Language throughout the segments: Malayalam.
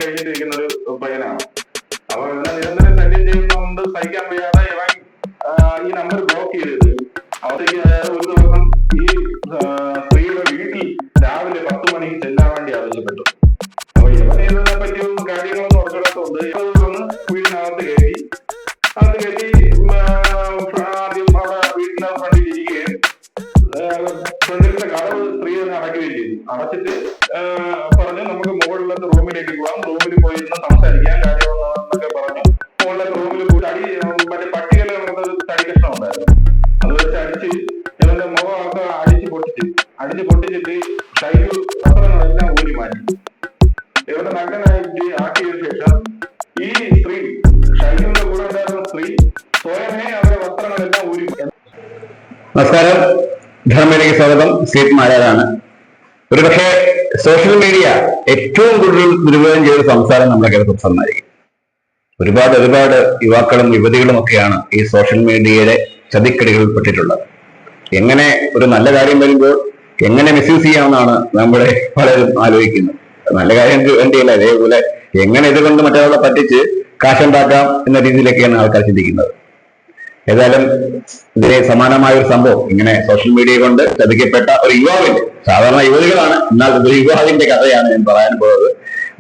കഴിഞ്ഞിട്ടിരിക്കുന്ന ഒരു പയ്യനാണ്. അപ്പൊ ഇവനെ നിരന്തരം ശല്യം ചെയ്യുന്നതുകൊണ്ട് സഹിക്കാൻ വയ്യാതെ ഇവൻ ഈ നമ്പർ ബ്ലോക്ക് ചെയ്തത്. അവർക്ക് ഒരു ദിവസം ഈ സ്ത്രീയുടെ വീട്ടിൽ രാവിലെ 10 മണിക്ക് ചെല്ലാൻ വേണ്ടി ആവശ്യപ്പെട്ടു. അപ്പൊ ഇവനെ ഇതിനെ പറ്റി കാര്യങ്ങളൊന്നും ഉറച്ചിടാത്തതുകൊണ്ട് ഇവന്ന് വീടിനകത്ത് കയറ്റി ആദ്യം അവിടെ വീടിന്റെ ഫ്രണ്ടിൽ ഇരിക്കുകയും ഫ്രണ്ടിലത്തെ കടവ് സ്ത്രീ തന്നെ അടയ്ക്കുകയും ചെയ്തു. അടച്ചിട്ട് പറഞ്ഞു നമുക്ക് മുകളിലത്തെ റൂമിലേക്ക് പോകാം, റൂമിൽ പോയി ഇരുന്ന് സംസാരിക്കാൻ കാര്യമെന്നൊക്കെ പറഞ്ഞു മുകളിലത്തെ റൂമിൽ പോയി മറ്റേ പട്ടികയിൽ നമുക്കൊരു തടി കഷ്ണം ഉണ്ടായിരുന്നു. അത് വെച്ച് അടിച്ച് ഇവന്റെ മുഖമൊക്കെ അടിച്ച് പൊട്ടിച്ചിട്ട് ഷൈജു വസ്ത്രങ്ങളെല്ലാം ഊരി മാറ്റി ഇവന്റെ നഗ്നനായിട്ട് ആക്കിയതിനു ശേഷം ഈ സ്ത്രീ ഷൈജുവിന്റെ കൂടെ ഉണ്ടായിരുന്ന സ്ത്രീ സ്വയമേ അവരുടെ വസ്ത്രങ്ങളെല്ലാം ഊരി. നമസ്കാരം, ധർമ്മയിലേക്ക് സ്വാഗതം. സീറ്റ് മാരാണ്. ഒരുപക്ഷെ സോഷ്യൽ മീഡിയ ഏറ്റവും കൂടുതൽ ദുരുപയോഗം ചെയ്ത സംസാരം നമ്മുടെ കേരളത്തിൽ സംസാരിക്കും. ഒരുപാട് യുവാക്കളും യുവതികളും ഒക്കെയാണ് ഈ സോഷ്യൽ മീഡിയയുടെ ചതിക്കടികളിൽ പെട്ടിട്ടുള്ളത്. എങ്ങനെ ഒരു നല്ല കാര്യം വരുമ്പോൾ എങ്ങനെ മിസ്യൂസ് ചെയ്യാമെന്നാണ് നമ്മുടെ പലരും ആലോചിക്കുന്നത്. നല്ല കാര്യം വേണ്ടിയല്ല, അതേപോലെ എങ്ങനെ ഇതുകൊണ്ട് മറ്റൊരാളെ പറ്റിച്ച് കാശുണ്ടാക്കാം എന്ന രീതിയിലൊക്കെയാണ് ആൾക്കാർ ചിന്തിക്കുന്നത്. ഏതായാലും ഇതിന് സമാനമായ ഒരു സംഭവം ഇങ്ങനെ സോഷ്യൽ മീഡിയ കൊണ്ട് ചതിക്കപ്പെട്ട ഒരു യുവാവിന്റെ, സാധാരണ യുവതികളാണ്, എന്നാൽ ഒരു യുവാവിന്റെ കഥയാണ് ഞാൻ പറയാൻ പോകുന്നത്.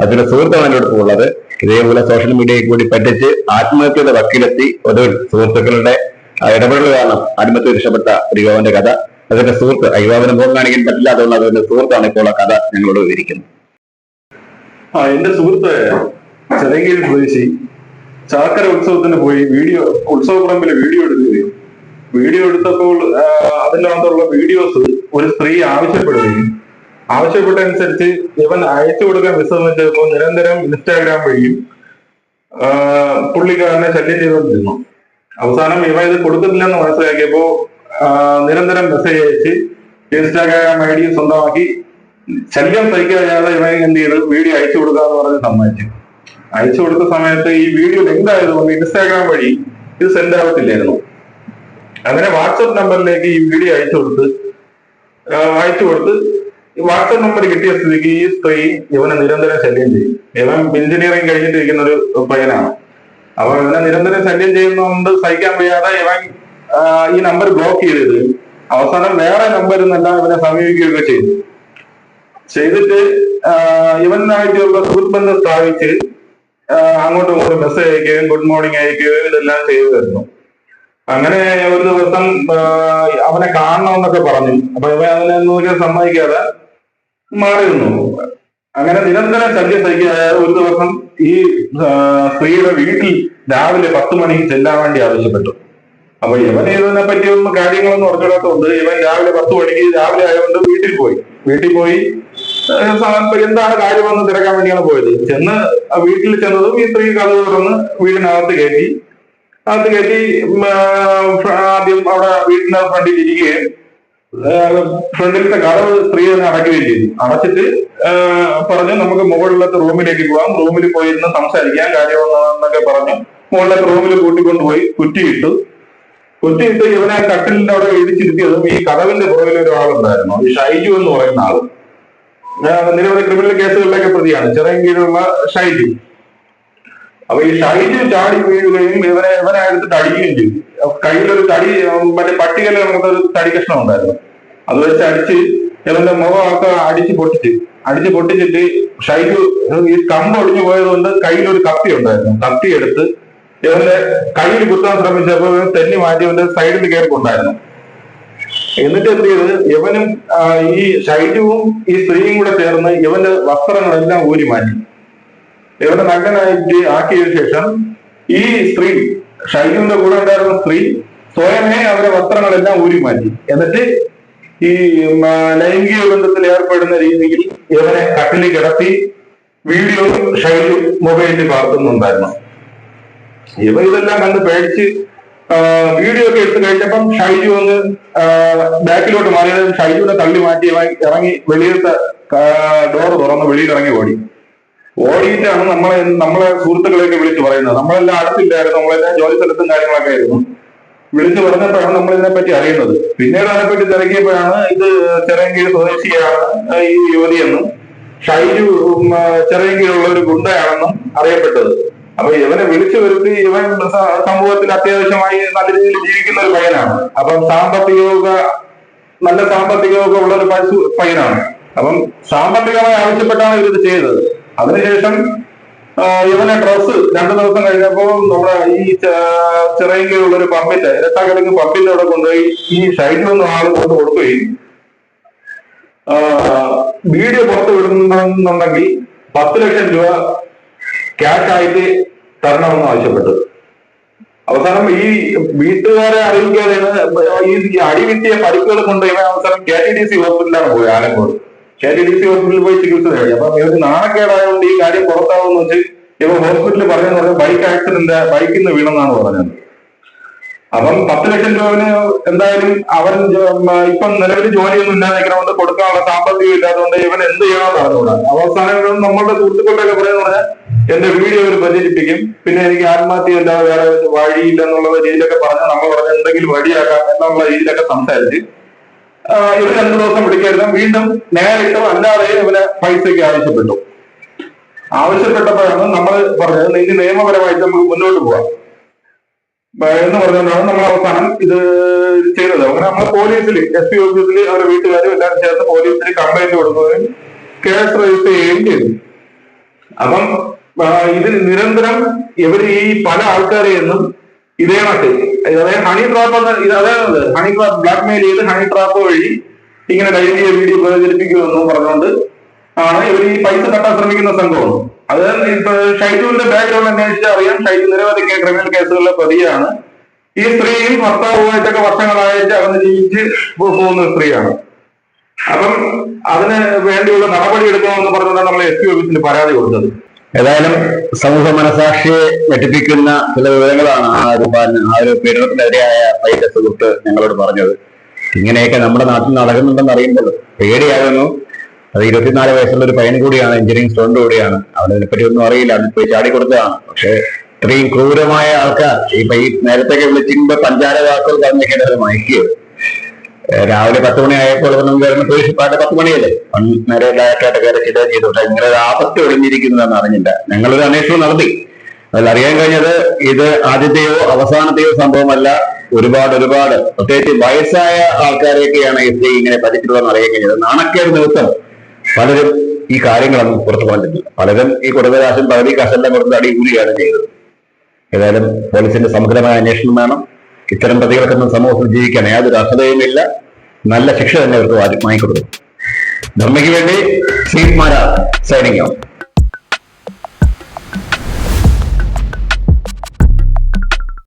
അതിന്റെ സുഹൃത്താണ് എൻ്റെ അടുത്ത് ഉള്ളത്. ഇതേപോലെ സോഷ്യൽ മീഡിയയിൽ കൂടി പറ്റിച്ച് ആത്മഹത്യയുടെ വക്കിലെത്തി ഒടുവിൽ സുഹൃത്തുക്കളുടെ ഇടപെടൽ കാരണം ആത്മഹത്യ രക്ഷപ്പെട്ട ഒരു യുവാവിന്റെ കഥ. അതിന്റെ സുഹൃത്ത്, യുവാവിനെ മുഖം കാണിക്കാൻ പറ്റില്ല, അതുകൊണ്ട് അതിന്റെ സുഹൃത്താണ് ഇപ്പോൾ ആ കഥ ഞങ്ങളോട് വിവരിക്കുന്നത്. എന്റെ സുഹൃത്ത് ചെറങ്കീഴ് സ്വദേശി ചാക്കര ഉത്സവത്തിന് പോയി ഉത്സവപ്പറമ്പില് വീഡിയോ എടുത്തപ്പോൾ അതിനകത്തുള്ള വീഡിയോസ് ഒരു സ്ത്രീ ആവശ്യപ്പെട്ടതനുസരിച്ച് ഇവൻ അയച്ചു കൊടുക്കാൻ വിസമ്മതിച്ചപ്പോൾ നിരന്തരം ഇൻസ്റ്റാഗ്രാം വഴിയും പുള്ളിക്കാരനെ ശല്യം ചെയ്തുകൊണ്ടിരുന്നു. അവസാനം ഇവ ഇത് കൊടുക്കുന്നില്ലെന്ന് മനസ്സിലാക്കിയപ്പോ നിരന്തരം മെസ്സേജ് അയച്ച് ഇൻസ്റ്റാഗ്രാം ഐ ഡി സ്വന്തമാക്കി ശല്യം സഹിക്കാതെ ഇവൻ എന്ത് ചെയ്ത് വീഡിയോ അയച്ചു കൊടുക്കാന്ന് പറഞ്ഞ് സമ്മതിച്ചു. അയച്ചു കൊടുത്ത സമയത്ത് ഈ വീഡിയോ ലിങ്ക് ആയതുകൊണ്ട് ഇൻസ്റ്റാഗ്രാം വഴി ഇത് സെൻഡ് ആവത്തില്ലായിരുന്നു. അങ്ങനെ വാട്സപ്പ് നമ്പറിലേക്ക് ഈ വീഡിയോ അയച്ചു കൊടുത്ത് വാട്സപ്പ് നമ്പർ കിട്ടിയ സ്ഥിതിക്ക് ഈ സ്ത്രീ ഇവനെ നിരന്തരം ശല്യം ചെയ്യും. ഇവൻ എഞ്ചിനീയറിംഗ് കഴിഞ്ഞിട്ടിരിക്കുന്ന ഒരു പയ്യനാണ്. അപ്പൊ ഇവനെ നിരന്തരം ശല്യം ചെയ്യുന്നതുകൊണ്ട് സഹിക്കാൻ വയ്യാതെ ഇവൻ ഈ നമ്പർ ബ്ലോക്ക് ചെയ്തത്. അവസാനം വേറെ നമ്പറിൽ നിന്നെല്ലാം ഇവനെ സമീപിക്കുകയൊക്കെ ചെയ്തിട്ട് ഇവനായിട്ടുള്ള സുഹൃത്ത് ബന്ധം സ്ഥാപിച്ച് അങ്ങോട്ടും ഇങ്ങോട്ടും മെസ്സേജ് അയക്കുകയും ഗുഡ് മോർണിംഗ് അയക്കുകയും ഇതെല്ലാം ചെയ്തു തരുന്നു. അങ്ങനെ ഒരു ദിവസം അവനെ കാണണമെന്നൊക്കെ പറഞ്ഞു. അപ്പൊ ഇവ അതിനൊന്നും സമ്മതിക്കാതെ മാറി നിന്നു. അങ്ങനെ നിരന്തരം ശല്യം സഹിക്കാതെ ഒരു ദിവസം ഈ സ്ത്രീയുടെ വീട്ടിൽ രാവിലെ 10 മണിക്ക് ചെല്ലാൻ വേണ്ടി ആവശ്യപ്പെട്ടു. അപ്പൊ ഇവൻ ഇതിനെ പറ്റി ഒന്നും കാര്യങ്ങളൊന്നും ഉറച്ചിടാത്തതുകൊണ്ട് ഇവൻ രാവിലെ 10 മണിക്ക് രാവിലെ ആയതുകൊണ്ട് വീട്ടിൽ പോയി എന്താണ് കാര്യമെന്ന് തിരക്കാൻ വേണ്ടിയാണ് പോയത്. വീട്ടിൽ ചെന്നതും ഈ സ്ത്രീ കഥ തുറന്ന് വീടിനകത്ത് കയറ്റി ആദ്യം അവിടെ വീടിന്റെ ഫ്രണ്ടിൽ ഇരിക്കുകയും ഫ്രണ്ടിലത്തെ കടവ് സ്ത്രീ തന്നെ അടയ്ക്കുകയും ചെയ്തു. അടച്ചിട്ട് പറഞ്ഞു നമുക്ക് മുകളിലത്തെ റൂമിലേക്ക് പോകാം, റൂമിൽ പോയി ഇരുന്ന് സംസാരിക്കാൻ കാര്യമെന്നൊക്കെ പറഞ്ഞു മുകളിലത്തെ റൂമിൽ കൂട്ടിക്കൊണ്ടുപോയി കുറ്റിയിട്ട് ഇവനെ കട്ടിലിന്റെ അവിടെ ഇടിച്ചിരുത്തിയതും ഈ കടവിന്റെ പുറകിൽ ഒരാളുണ്ടായിരുന്നു, ഈ ഷൈജു എന്ന് പറയുന്ന ആള്. നിരവധി ക്രിമിനൽ കേസുകളിലൊക്കെ പ്രതിയാണ്, ചെറിയങ്കീഴുള്ള ഷൈജു. അപ്പൊ ഈ ഷൈജു ചാടി വീഴുകയും ഇവനെ എടുത്തിട്ട് അടിക്കുകയും ചെയ്തു. കയ്യിലൊരു മറ്റേ പട്ടികയിൽ നമുക്കൊരു തടി കഷ്ണം ഉണ്ടായിരുന്നു. അത് വെച്ച് അടിച്ച് ഇവന്റെ മുഖമൊക്കെ അടിച്ച് പൊട്ടിച്ചിട്ട് ഷൈജു ഈ കമ്പ് ഒടിഞ്ഞു പോയതുകൊണ്ട് കയ്യിലൊരു കത്തി ഉണ്ടായിരുന്നു. കത്തി എടുത്ത് ഇവന്റെ കയ്യിൽ കുത്താൻ ശ്രമിച്ചപ്പോൾ തെന്നി മാറ്റി ഇവന്റെ സൈഡിൽ കയറിക്കൊണ്ടായിരുന്നു. എന്നിട്ട് എന്ത് ചെയ്ത് ഇവനും ഈ ഷൈജുവും ഈ സ്ത്രീയും കൂടെ ചേർന്ന് ഇവന്റെ വസ്ത്രങ്ങളെല്ലാം ഊരി മാറ്റി ഇവന്റെ നഗ്നനായിട്ട് ആക്കിയതിനു ശേഷം ഈ സ്ത്രീ, ഷൈജുവിന്റെ കൂടെ ഉണ്ടായിരുന്ന സ്ത്രീ സ്വയമേ അവരുടെ വസ്ത്രങ്ങളെല്ലാം ഊരി മാറ്റി. എന്നിട്ട് ഈ ലൈംഗിക ബന്ധത്തിൽ ഏർപ്പെടുന്ന രീതിയിൽ ഇവനെ കട്ടിലിൽ കിടത്തി വീഡിയോ ഷൈജു മൊബൈലിൽ പകർത്തുന്നുണ്ടായിരുന്നു. ഇതെല്ലാം കണ്ട് പേടിച്ച് വീഡിയോ ഒക്കെ എടുത്തു കഴിഞ്ഞപ്പം ഷൈജു ഒന്ന് ബാക്കിലോട്ട് മാറിയത് ഷൈജുവിനെ തള്ളി മാറ്റി ഇറങ്ങി വെളിയിലത്തെ ഡോറ് തുറന്ന് വെളിയിൽ ഇറങ്ങി ഓടിയിട്ടാണ് നമ്മളെ സുഹൃത്തുക്കളെയൊക്കെ വിളിച്ചു പറയുന്നത്. നമ്മളെല്ലാം അടുത്തില്ലായിരുന്നു, നമ്മളെല്ലാം ജോലി സ്ഥലത്തും കാര്യങ്ങളൊക്കെ ആയിരുന്നു. വിളിച്ചു പറഞ്ഞപ്പോഴാണ് നമ്മൾ ഇതിനെ പറ്റി അറിയുന്നത്. പിന്നീട് അതിനെപ്പറ്റി തിരക്കിയപ്പോഴാണ് ഇത് ചെറിയങ്കീഴ് സ്വദേശിയാണ് ഈ യുവതിയെന്നും ഷൈജു ചെറിയെങ്കിലുള്ള ഒരു ഗുണ്ടയാണെന്നും അറിയപ്പെട്ടത്. അപ്പൊ ഇവനെ വിളിച്ചു വരുത്തി ഇവൻ സമൂഹത്തിൽ അത്യാവശ്യമായി നല്ല രീതിയിൽ ജീവിക്കുന്ന ഒരു പയ്യനാണ്. അപ്പം നല്ല സാമ്പത്തികമൊക്കെ ഉള്ള ഒരു പയ്യനാണ്. അപ്പം സാമ്പത്തികമായി ആവശ്യപ്പെട്ടാണ് ഇവരിത് ചെയ്തത്. അതിനുശേഷം ഇവനെ ഡ്രസ്സ് 2 ദിവസം കഴിഞ്ഞപ്പോ നമ്മുടെ ഈ ചിറയങ്കിലുള്ള ഒരു പമ്പിന്റെ ഇരട്ടാക്കടക്ക് പമ്പിന്റെ അവിടെ കൊണ്ടുപോയി ഈ ഷൈജു എന്ന ആള് കൊണ്ട് കൊടുക്കുകയും വീഡിയോ പുറത്തു വിടുന്നുണ്ടെങ്കിൽ 10 ലക്ഷം രൂപ ക്യാഷ് ആയിട്ട് തരണമെന്ന് ആവശ്യപ്പെട്ടു. അവസാനം ഈ വീട്ടുകാരെ അറിയിക്കാതെയാണ് ഈ അടിവിറ്റിയ പരിക്കുകൾ കൊണ്ട് ഇവൻ അവസാനം KTDC ഹോസ്പിറ്റലിലാണ് പോയത്. ആലക്കോട് KTDC ഹോസ്പിറ്റലിൽ പോയി ചികിത്സ നേടി. അപ്പൊ ഇവർക്ക് നാണക്കേടായതുകൊണ്ട് ഈ കാര്യം പുറത്താവുമെന്ന് വെച്ച് ഇവ ഹോസ്പിറ്റലിൽ പറഞ്ഞെന്ന് പറഞ്ഞാൽ ബൈക്ക് ആക്സിഡന്റ് ബൈക്കിൽ നിന്ന് വീണെന്നാണ് പറഞ്ഞത്. അപ്പം 10 ലക്ഷം രൂപന് എന്തായാലും അവൻ ഇപ്പം നിലവിൽ ജോലിയൊന്നും ഇല്ലാതിരിക്കണോണ്ട് കൊടുക്കാനുള്ള സാമ്പത്തികം ഇല്ലാത്തതുകൊണ്ട് ഇവൻ എന്ത് ചെയ്യണമെന്ന് അറിഞ്ഞൂടാ. അവസാനം നമ്മളുടെ സുഹൃത്തുക്കളുടെയൊക്കെ പറയുന്നത് പറഞ്ഞാൽ എന്റെ വീഡിയോ ഒരു പ്രചരിപ്പിക്കും, പിന്നെ എനിക്ക് ആത്മഹത്യ ഇല്ലാതെ വേറെ വഴിയില്ല എന്നുള്ള രീതിയിലൊക്കെ പറഞ്ഞ് നമ്മൾ പറഞ്ഞ എന്തെങ്കിലും വഴിയാക്കാം എന്നുള്ള രീതിയിലൊക്കെ സംസാരിച്ച് ഇവർ 2 ദിവസം പിടിക്കായിരുന്നു. വീണ്ടും നേരിട്ടും അല്ലാതെ ഇവന് പൈസയ്ക്ക് ആവശ്യപ്പെട്ടപ്പോഴാണ് നമ്മൾ പറഞ്ഞത് നിങ്ങൾക്ക് നിയമപരമായിട്ട് നമുക്ക് മുന്നോട്ട് പോവാം എന്ന് പറഞ്ഞുകൊണ്ടാണ് നമ്മൾ അവസാനം ഇത് ചെയ്തത്. അങ്ങനെ നമ്മൾ പോലീസിൽ SP ഓഫീസിൽ അവരുടെ വീട്ടുകാരും എല്ലാവരും ചേർന്ന് പോലീസിൽ കംപ്ലൈന്റ് കൊടുക്കുകയും കേസ് രജിസ്റ്റർ ചെയ്യുകയും ചെയ്തു. അപ്പം ഇതിൽ നിരന്തരം ഇവർ ഈ പല ആൾക്കാരെ എന്നും ഇതേ മറ്റ് അതായത് honey trap honey trap blackmail ചെയ്ത് ഹണി ട്രാപ്പ് വഴി ഇങ്ങനെ ഡൈലി വീഡിയോ പ്രചരിപ്പിക്കുമെന്നും പറഞ്ഞുകൊണ്ട് ആണ് ഇവർ ഈ പൈസ തട്ടാൻ ശ്രമിക്കുന്ന സംഘമാണ്. അത് ഇപ്പൊ ഷൈജുവിന്റെ ബാക്ക്ഗ്രൗണ്ട് അന്വേഷിച്ചാൽ അറിയാം. ഷൈജു നിരവധി ക്രിമിനൽ കേസുകളിലെ പ്രതിയാണ്. ഈ സ്ത്രീയും ഭർത്താവുമായിട്ടൊക്കെ വർഷങ്ങളായിട്ട് അകന്ന് ജീവിച്ച് പോകുന്ന സ്ത്രീയാണ്. അപ്പം അതിന് വേണ്ടിയുള്ള നടപടി എടുക്കണമെന്ന് പറഞ്ഞുകൊണ്ടാണ് നമ്മൾ SP ഓഫീസിൽ പരാതി കൊടുത്തത്. ഏതായാലും സമൂഹ മനസാക്ഷിയെ ഞെട്ടിപ്പിക്കുന്ന ചില വിവരങ്ങളാണ് ആ ഒരു പീഡനത്തിനെതിരെയായ പൈസ സുഹൃത്ത് ഞങ്ങളോട് പറഞ്ഞത്. ഇങ്ങനെയൊക്കെ നമ്മുടെ നാട്ടിൽ നടക്കുന്നുണ്ടെന്ന് അറിയുമ്പോൾ പേടിയാകുന്നു. അത് 24 വയസ്സുള്ള ഒരു പയ്യൻ കൂടിയാണ്, എഞ്ചിനീയറിംഗ് സ്റ്റുഡന്റ് കൂടിയാണ്. അവനതിനെപ്പറ്റി ഒന്നും അറിയില്ല, അതിൽ പോയി ചാടിക്കൊടുത്തതാണ്. പക്ഷെ ഇത്രയും ക്രൂരമായ ആൾക്കാർ ഈ നേരത്തെയൊക്കെ വിളിച്ചിരുമ്പോ പഞ്ചാര വാക്കുകൾ പറഞ്ഞൊക്കെയാണ് അവർ മയക്കിയത്. രാവിലെ 10 മണി ആയപ്പോൾ വരുന്ന പോലീസ് 10 മണിയല്ലേ നേരെ ഡയറക്റ്റായിട്ട് കയറി ചെയ്തു. പക്ഷെ ഇങ്ങനെ ഒരു ആപത്ത് ഒളിഞ്ഞിരിക്കുന്നതെന്ന് അറിഞ്ഞില്ല. ഞങ്ങളൊരു അന്വേഷണം നടത്തി. അതിൽ അറിയാൻ കഴിഞ്ഞത് ഇത് ആദ്യത്തെയോ അവസാനത്തെയോ സംഭവമല്ല. ഒരുപാട് പ്രത്യേകിച്ച് വയസ്സായ ആൾക്കാരെയൊക്കെയാണ് ഇങ്ങനെ പറ്റിയിട്ടുള്ളതെന്ന് അറിയാൻ കഴിഞ്ഞത്. നാണക്കേട് നിമിത്തം പലരും ഈ കാര്യങ്ങളൊന്നും പുറത്തു പറഞ്ഞിട്ടില്ല. പലരും ഈ കൊടുക്കരാശം പകുതി കാശെല്ലാം കൊടുത്ത് അടികൂലിയാണ് ചെയ്തത്. ഏതായാലും പോലീസിന്റെ സമഗ്രമായ അന്വേഷണം വേണം. ഇത്തരം പ്രതികൾക്കൊന്നും സമൂഹത്തിൽ ജീവിക്കാൻ യാതൊരു അർഹതയുമില്ല. നല്ല ശിക്ഷ തന്നെ അവർക്ക് വാങ്ങിക്കൊടുക്കും. ധർമ്മയ്ക്ക് വേണ്ടി സീറ്റ് മാരാ സൈനിങ് ഔട്ട്.